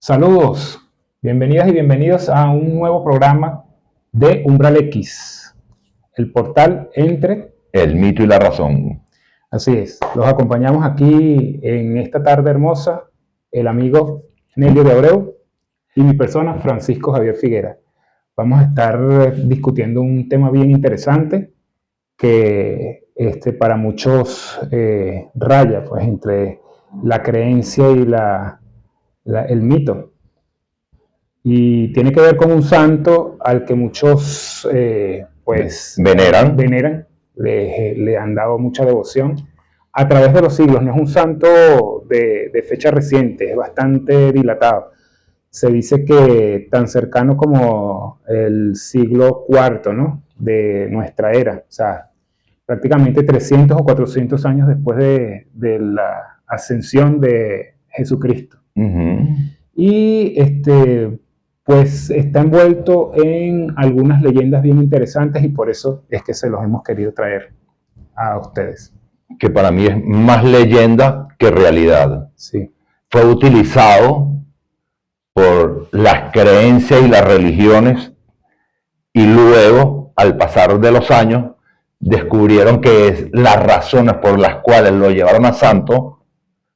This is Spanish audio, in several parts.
Saludos, bienvenidas y bienvenidos a un nuevo programa de Umbral X, el portal entre el mito y la razón. Así es, los acompañamos aquí en esta tarde hermosa el amigo Nelio de Abreu y mi persona Francisco Javier Figuera. Vamos a estar discutiendo un tema bien interesante que para muchos raya pues, entre la creencia y el mito. Y tiene que ver con un santo al que muchos veneran, le han dado mucha devoción a través de los siglos. No es un santo de fecha reciente, es bastante dilatado. Se dice que tan cercano como el siglo IV, ¿no?, de nuestra era, o sea, prácticamente 300 o 400 años después de la ascensión de Jesucristo. Y pues está envuelto en algunas leyendas bien interesantes y por eso es que se los hemos querido traer a ustedes. Que para mí es más leyenda que realidad. Sí. Fue utilizado por las creencias y las religiones y luego, al pasar de los años, descubrieron que las razones por las cuales lo llevaron a santo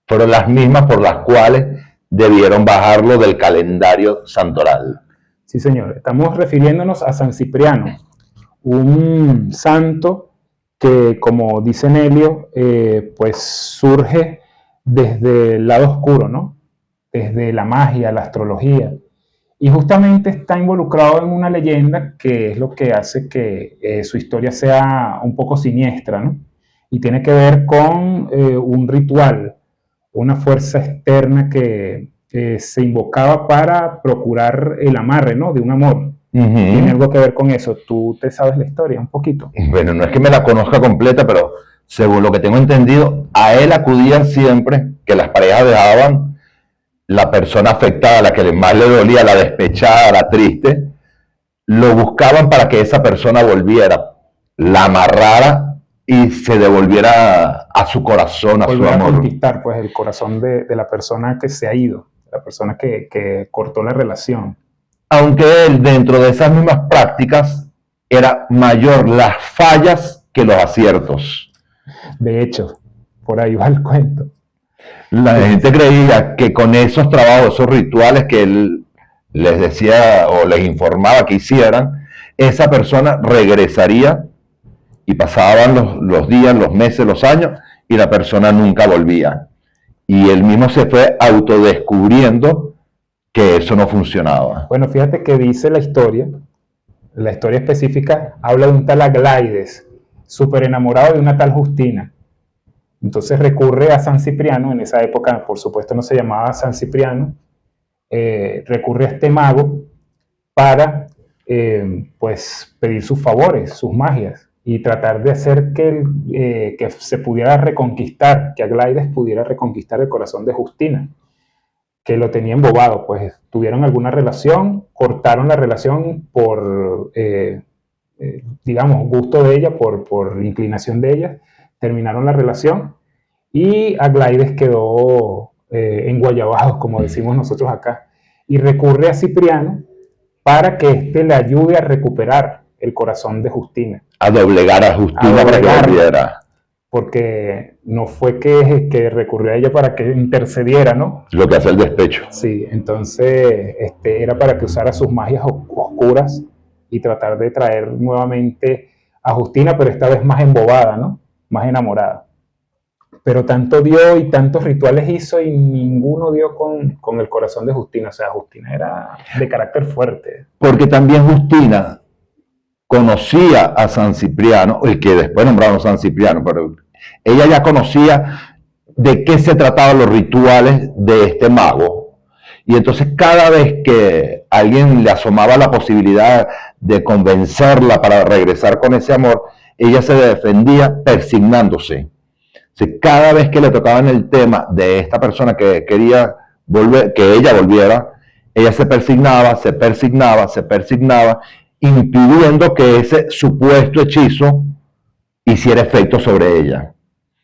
fueron las mismas por las cuales debieron bajarlo del calendario santoral. Sí, señor. Estamos refiriéndonos a San Cipriano, un santo que, como dice Nelio, pues surge desde el lado oscuro, ¿no? Desde la magia, la astrología. Y justamente está involucrado en una leyenda que es lo que hace que su historia sea un poco siniestra, ¿no? Y tiene que ver con un ritual, una fuerza externa que se invocaba para procurar el amarre, ¿no?, de un amor. Tiene algo que ver con eso. ¿Tú te sabes la historia un poquito? Bueno, no es que me la conozca completa, pero según lo que tengo entendido, a él acudían siempre que las parejas dejaban la persona afectada, la que más le dolía, la despechada, la triste, lo buscaban para que esa persona volviera, la amarrara y se devolviera a su corazón, a su amor. A conquistar pues el corazón de la persona que se ha ido, la persona que cortó la relación. Aunque él, dentro de esas mismas prácticas, era mayor las fallas que los aciertos. De hecho, por ahí va el cuento. La gente creía que con esos trabajos, esos rituales que él les decía o les informaba que hicieran, esa persona regresaría y pasaban los días, los meses, los años y la persona nunca volvía. Y él mismo se fue autodescubriendo que eso no funcionaba. Bueno, fíjate que dice la historia específica habla de un tal Aglaides, súper enamorado de una tal Justina. Entonces recurre a San Cipriano, en esa época por supuesto no se llamaba San Cipriano, recurre a este mago para pues pedir sus favores, sus magias, y tratar de hacer que se pudiera reconquistar, que Aglaides pudiera reconquistar el corazón de Justina, que lo tenía embobado. Pues tuvieron alguna relación, cortaron la relación por, digamos, gusto de ella, por inclinación de ella, terminaron la relación y Aglaides quedó enguayabado, como decimos nosotros acá, y recurre a Cipriano para que éste le ayude a recuperar el corazón de Justina. A doblegar a Justina para que volviera. Porque no fue que recurrió a ella para que intercediera, ¿no? Lo que hace el despecho. Sí, entonces era para que usara sus magias oscuras y tratar de traer nuevamente a Justina, pero esta vez más embobada, ¿no? Más enamorada. Pero tanto dio y tantos rituales hizo y ninguno dio con el corazón de Justina. O sea, Justina era de carácter fuerte. Porque también Justina conocía a San Cipriano, el que después nombraron San Cipriano, pero ella ya conocía de qué se trataban los rituales de este mago. Y entonces cada vez que alguien le asomaba la posibilidad de convencerla para regresar con ese amor, ella se defendía persignándose. O sea, cada vez que le tocaban el tema de esta persona que quería volver, que ella volviera, ella se persignaba, impidiendo que ese supuesto hechizo hiciera efecto sobre ella.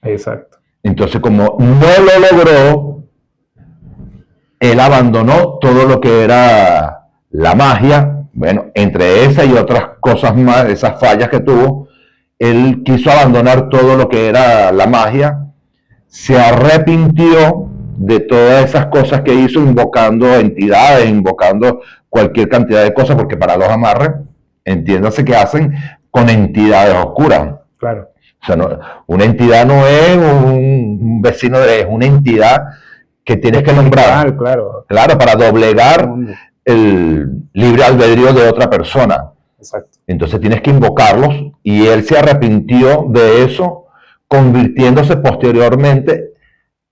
Exacto. Entonces, como no lo logró, él abandonó todo lo que era la magia. Bueno, entre esa y otras cosas más, esas fallas que tuvo, él quiso abandonar todo lo que era la magia, se arrepintió de todas esas cosas que hizo, invocando entidades, invocando cualquier cantidad de cosas, porque para los amarres, entiéndase que hacen con entidades oscuras. Claro. O sea, una entidad no es un vecino, es una entidad que tienes que nombrar. Claro. Claro, para doblegar el libre albedrío de otra persona. Exacto. Entonces tienes que invocarlos, y él se arrepintió de eso, convirtiéndose posteriormente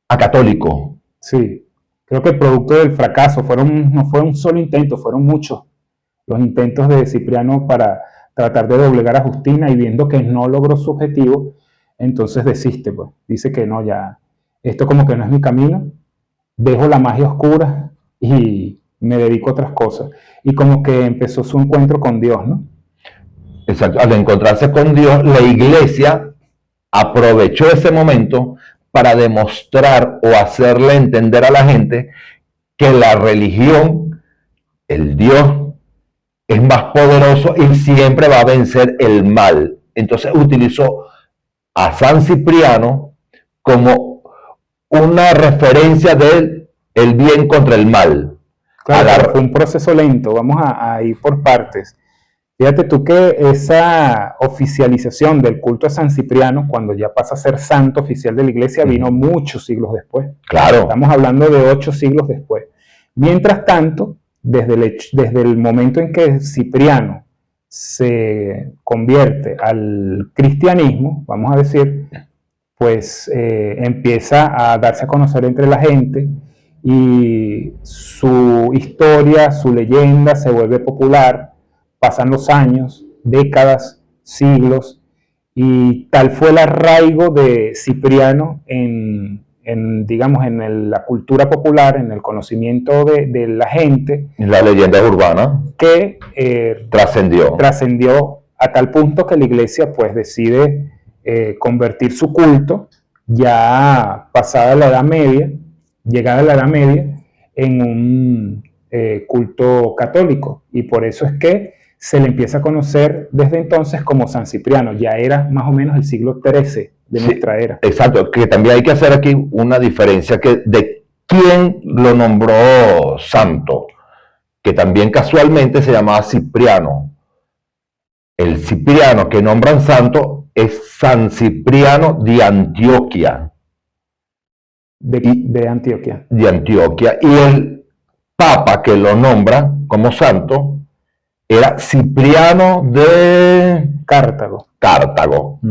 a católico. Sí, creo que el producto del fracaso no fue un solo intento, fueron muchos los intentos de Cipriano para tratar de doblegar a Justina, y viendo que no logró su objetivo, entonces desiste, pues. Dice que no, ya, esto como que no es mi camino, dejo la magia oscura y me dedico a otras cosas. Y como que empezó su encuentro con Dios, ¿no? Exacto. Al encontrarse con Dios, la iglesia aprovechó ese momento para demostrar o hacerle entender a la gente que la religión, el Dios, es más poderoso y siempre va a vencer el mal. Entonces utilizó a San Cipriano como una referencia del bien contra el mal. Claro, fue un proceso lento, vamos a ir por partes. Fíjate tú que esa oficialización del culto a San Cipriano, cuando ya pasa a ser santo oficial de la iglesia, vino muchos siglos después. Claro. Estamos hablando de 8 siglos después. Mientras tanto, desde el momento en que Cipriano se convierte al cristianismo, vamos a decir, pues empieza a darse a conocer entre la gente, y su historia, su leyenda se vuelve popular. Pasan los años, décadas, siglos, y tal fue el arraigo de Cipriano digamos, en la cultura popular, en el conocimiento de la gente. La leyenda urbana. Que trascendió a tal punto que la iglesia pues decide convertir su culto, ya pasada la Edad Media, llegada a la Edad Media, en un culto católico. Y por eso es que se le empieza a conocer desde entonces como San Cipriano. Ya era más o menos el siglo XIII de nuestra era. Exacto, que también hay que hacer aquí una diferencia de quién lo nombró santo, que también casualmente se llamaba Cipriano. El Cipriano que nombran santo es San Cipriano de Antioquia. De Antioquia. De Antioquia. Y el papa que lo nombra como santo era Cipriano de Cartago.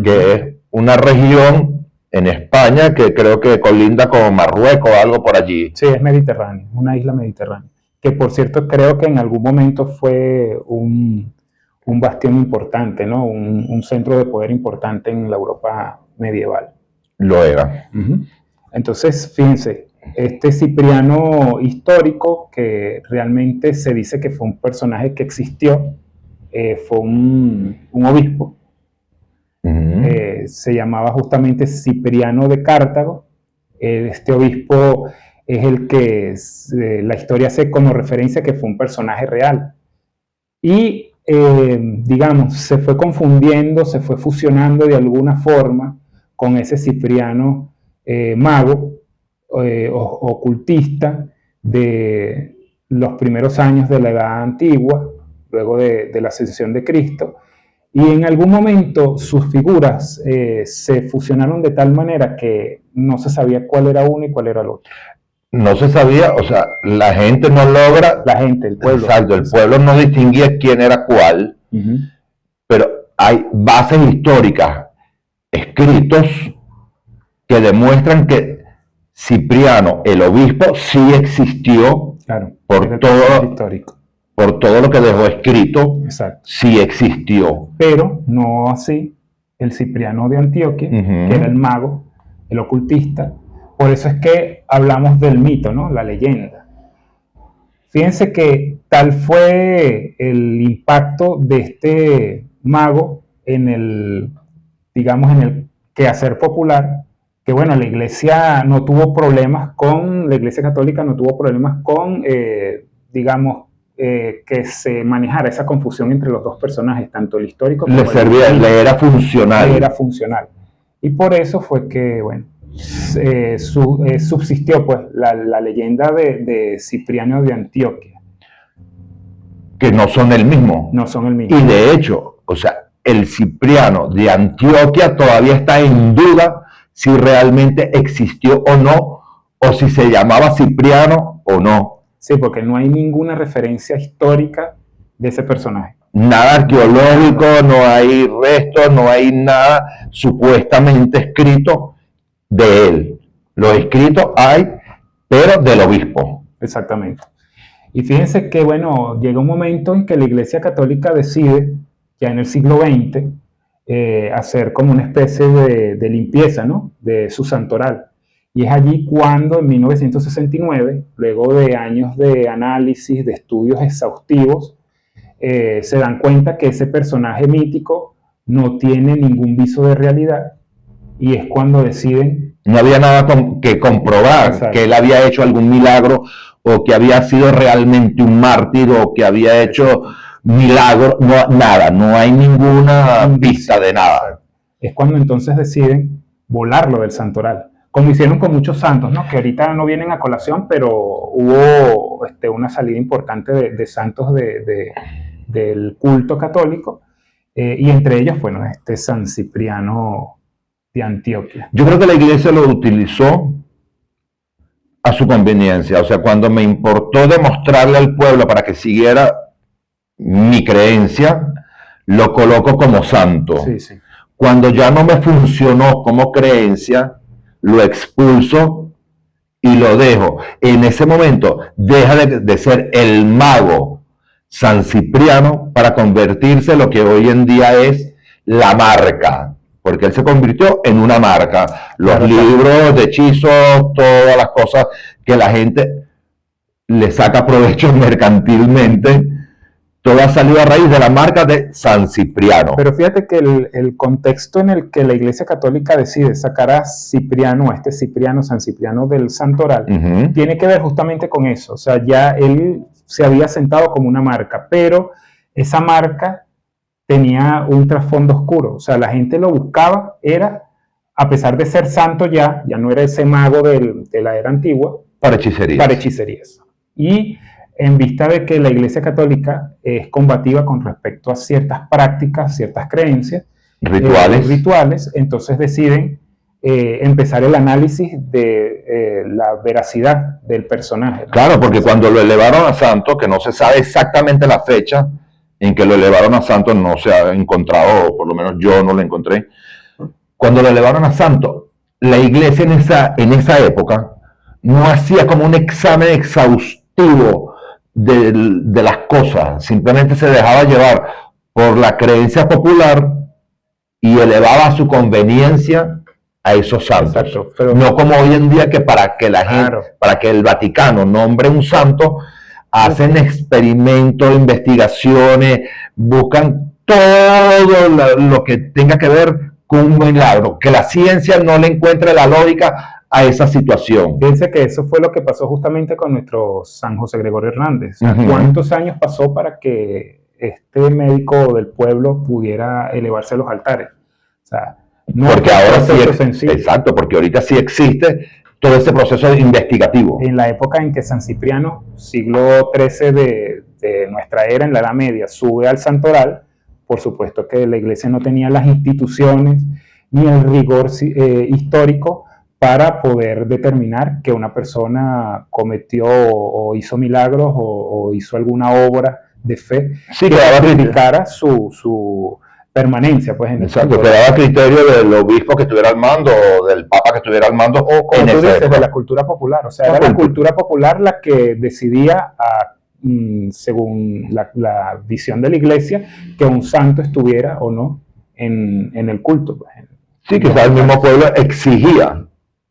Que es una región en España que creo que colinda con Marruecos o algo por allí. Sí, es mediterráneo, una isla mediterránea. Que por cierto creo que en algún momento fue un bastión importante, ¿no? Un centro de poder importante en la Europa medieval. Lo era. Entonces, fíjense, este Cipriano histórico, que realmente se dice que fue un personaje que existió, fue un obispo. Se llamaba justamente Cipriano de Cartago. Este obispo es el que la historia hace como referencia que fue un personaje real. Y, digamos, se fue confundiendo, se fue fusionando de alguna forma con ese Cipriano mago, ocultista, de los primeros años de la Edad Antigua, luego de la ascensión de Cristo. Y en algún momento sus figuras se fusionaron de tal manera que no se sabía cuál era uno y cuál era el otro. No se sabía, o sea, la gente no logra... La gente, el pueblo. Exacto, el pueblo no distinguía quién era cuál, pero hay bases históricas, escritos, que demuestran que Cipriano, el obispo, sí existió, claro, por todo lo que dejó escrito. Exacto. Sí existió. Pero no así el Cipriano de Antioquia, que era el mago, el ocultista. Por eso es que hablamos del mito, ¿no? La leyenda. Fíjense que tal fue el impacto de este mago en el, digamos, en el quehacer popular, que bueno, la Iglesia Católica no tuvo problemas con, digamos, que se manejara esa confusión entre los dos personajes, tanto el histórico como le era funcional. Le era funcional. Y por eso fue que, bueno, subsistió pues la leyenda de Cipriano de Antioquia. Que no son el mismo. No son el mismo. Y de hecho, o sea, el Cipriano de Antioquia todavía está en duda si realmente existió o no, o si se llamaba Cipriano o no. Sí, porque no hay ninguna referencia histórica de ese personaje. Nada arqueológico, no hay restos, no hay nada supuestamente escrito de él. Los escritos hay, pero del obispo. Exactamente. Y fíjense que, bueno, llega un momento en que la Iglesia Católica decide, ya en el siglo XX, hacer como una especie de limpieza, ¿no?, de su santoral. Y es allí cuando, en 1969, luego de años de análisis, de estudios exhaustivos, se dan cuenta que ese personaje mítico no tiene ningún viso de realidad, y es cuando deciden... No había nada que comprobar. Exacto. Que él había hecho algún milagro, o que había sido realmente un mártir, o que había hecho milagro, no, nada, no hay ninguna pista de nada. Exacto. Es cuando entonces deciden volarlo del santoral, como hicieron con muchos santos, ¿no?, que ahorita no vienen a colación, pero hubo una salida importante de santos del culto católico, y entre ellos, bueno, San Cipriano de Antioquia. Yo creo que la Iglesia lo utilizó a su conveniencia. O sea, cuando me importó demostrarle al pueblo para que siguiera mi creencia, lo coloco como santo. Sí, sí. Cuando ya no me funcionó como creencia, lo expulso y lo dejo. En ese momento deja de ser el mago San Cipriano para convertirse en lo que hoy en día es la marca, porque él se convirtió en una marca. Los libros de hechizos, todas las cosas que la gente le saca provecho mercantilmente, todo ha salido a raíz de la marca de San Cipriano. Pero fíjate que el contexto en el que la Iglesia Católica decide sacar a Cipriano, San Cipriano del Santoral, tiene que ver justamente con eso. O sea, ya él se había sentado como una marca, pero esa marca tenía un trasfondo oscuro. O sea, la gente lo buscaba, a pesar de ser santo ya no era ese mago de la era antigua. Para hechicerías. Para hechicerías. Y en vista de que la Iglesia Católica es combativa con respecto a ciertas prácticas, ciertas creencias, rituales, entonces deciden empezar el análisis de la veracidad del personaje, ¿no? Claro, porque cuando lo elevaron a santo, que no se sabe exactamente la fecha en que lo elevaron a santo, no se ha encontrado, o por lo menos yo no lo encontré. Cuando lo elevaron a santo, la Iglesia en esa época no hacía como un examen exhaustivo de las cosas, simplemente se dejaba llevar por la creencia popular y elevaba a su conveniencia a esos santos. Exacto, pero no como hoy en día, que para que la gente, para que el Vaticano nombre un santo, hacen experimentos, investigaciones, buscan todo lo que tenga que ver con un milagro, que la ciencia no le encuentre la lógica a esa situación. Fíjense que eso fue lo que pasó justamente con nuestro San José Gregorio Hernández. ¿Cuántos años pasó para que este médico del pueblo pudiera elevarse a los altares? O sea, no, porque ahora sí es sencillo. Exacto, porque ahorita sí existe todo ese proceso investigativo. En la época en que San Cipriano, siglo XIII de nuestra era, en la Edad Media, sube al santoral, por supuesto que la Iglesia no tenía las instituciones ni el rigor histórico para poder determinar que una persona cometió o hizo milagros o hizo alguna obra de fe que indicara su permanencia, pues, en el Exacto, que daba criterio del obispo que estuviera al mando, o del papa que estuviera al mando, o como tú dices, de la cultura popular. O sea, era la cultura popular la que decidía, según la visión de la Iglesia, que un santo estuviera o no en el culto. Pues. Sí, quizás el mismo pueblo exigía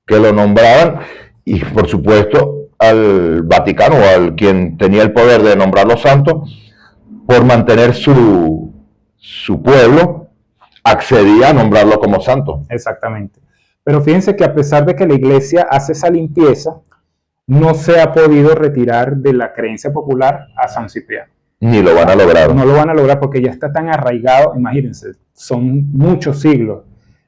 que lo nombraran, y por supuesto al Vaticano, o al quien tenía el poder de nombrar los santos, por mantener su pueblo, accedía a nombrarlo como santo. Exactamente. Pero fíjense que a pesar de que la iglesia hace esa limpieza, no se ha podido retirar de la creencia popular a San Cipriano. Ni lo van a lograr. No lo van a lograr porque ya está tan arraigado, imagínense, son muchos siglos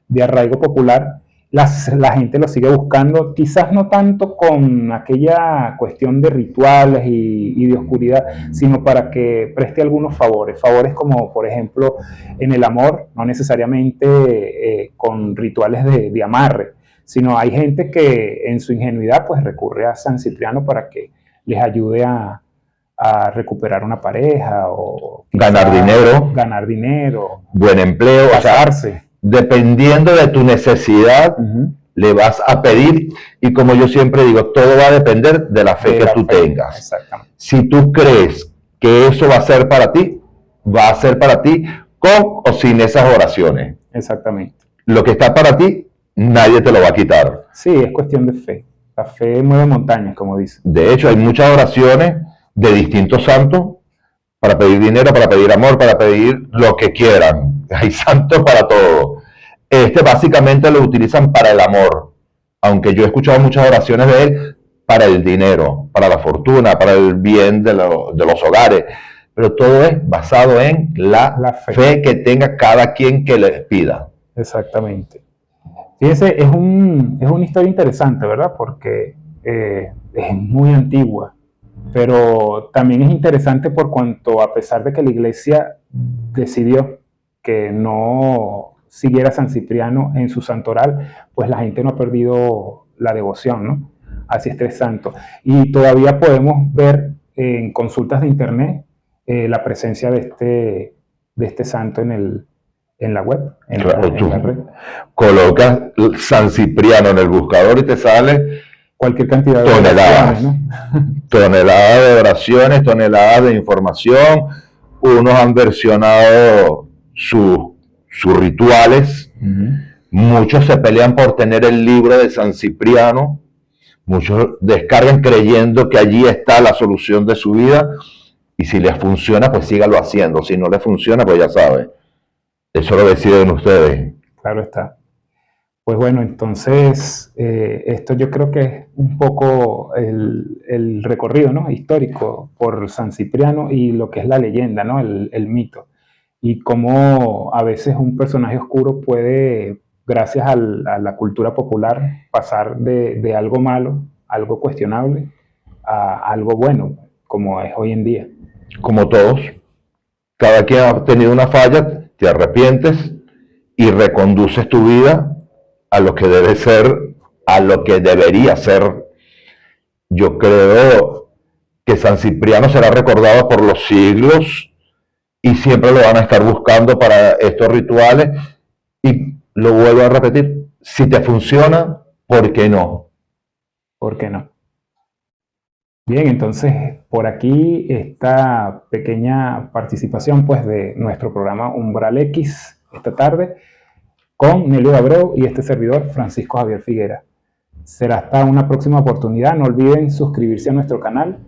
de arraigo popular. La gente lo sigue buscando, quizás no tanto con aquella cuestión de rituales y de oscuridad, sino para que preste algunos favores. Favores como, por ejemplo, en el amor, no necesariamente con rituales de amarre, sino hay gente que en su ingenuidad pues recurre a San Cipriano para que les ayude a recuperar una pareja o ganar dinero, buen empleo, casarse. O sea, dependiendo de tu necesidad, le vas a pedir, y como yo siempre digo, todo va a depender de la fe que tú tengas. Exactamente. Si tú crees que eso va a ser para ti, va a ser para ti con o sin esas oraciones. Exactamente. Lo que está para ti, nadie te lo va a quitar. Sí, es cuestión de fe. La fe mueve montañas, como dice. De hecho, hay muchas oraciones de distintos santos para pedir dinero, para pedir amor, para pedir lo que quieran. Hay santos para todo. Básicamente lo utilizan para el amor, aunque yo he escuchado muchas oraciones de él para el dinero, para la fortuna, para el bien de los hogares, pero todo es basado en la fe que tenga cada quien que le pida. Exactamente. Fíjense, es una historia interesante, ¿verdad? Porque es muy antigua. Pero también es interesante por cuanto, a pesar de que la iglesia decidió que no siguiera San Cipriano en su santoral, pues la gente no ha perdido la devoción, ¿no?, hacia este santo. Y todavía podemos ver en consultas de internet la presencia de este santo en la web, en la red. Colocas San Cipriano en el buscador y te sale cualquier cantidad de toneladas, ¿no? Toneladas de oraciones, toneladas de información. Unos han versionado sus rituales. Muchos se pelean por tener el libro de San Cipriano. Muchos descargan creyendo que allí está la solución de su vida. Y si les funciona, pues síganlo haciendo. Si no les funciona, pues ya saben. Eso lo deciden ustedes. Claro está. Pues bueno, entonces esto yo creo que es un poco el recorrido, ¿no?, histórico por San Cipriano y lo que es la leyenda, ¿no?, el mito. Y cómo a veces un personaje oscuro puede, gracias a la cultura popular, pasar de algo malo, algo cuestionable, a algo bueno, como es hoy en día. Como todos, cada quien ha tenido una falla, te arrepientes y reconduces tu vida a lo que debe ser, a lo que debería ser. Yo creo que San Cipriano será recordado por los siglos y siempre lo van a estar buscando para estos rituales. Y lo vuelvo a repetir, si te funciona, ¿por qué no? ¿Por qué no? Bien, entonces por aquí esta pequeña participación pues de nuestro programa Umbral X esta tarde, con Nelio de Abreu y este servidor, Francisco Javier Figuera. Será hasta una próxima oportunidad. No olviden suscribirse a nuestro canal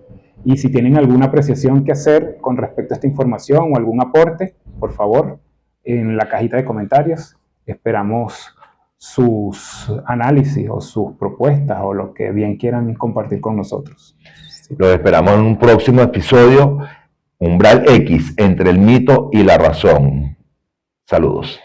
y si tienen alguna apreciación que hacer con respecto a esta información o algún aporte, por favor, en la cajita de comentarios. Esperamos sus análisis o sus propuestas o lo que bien quieran compartir con nosotros. Sí. Los esperamos en un próximo episodio, Umbral X, entre el mito y la razón. Saludos.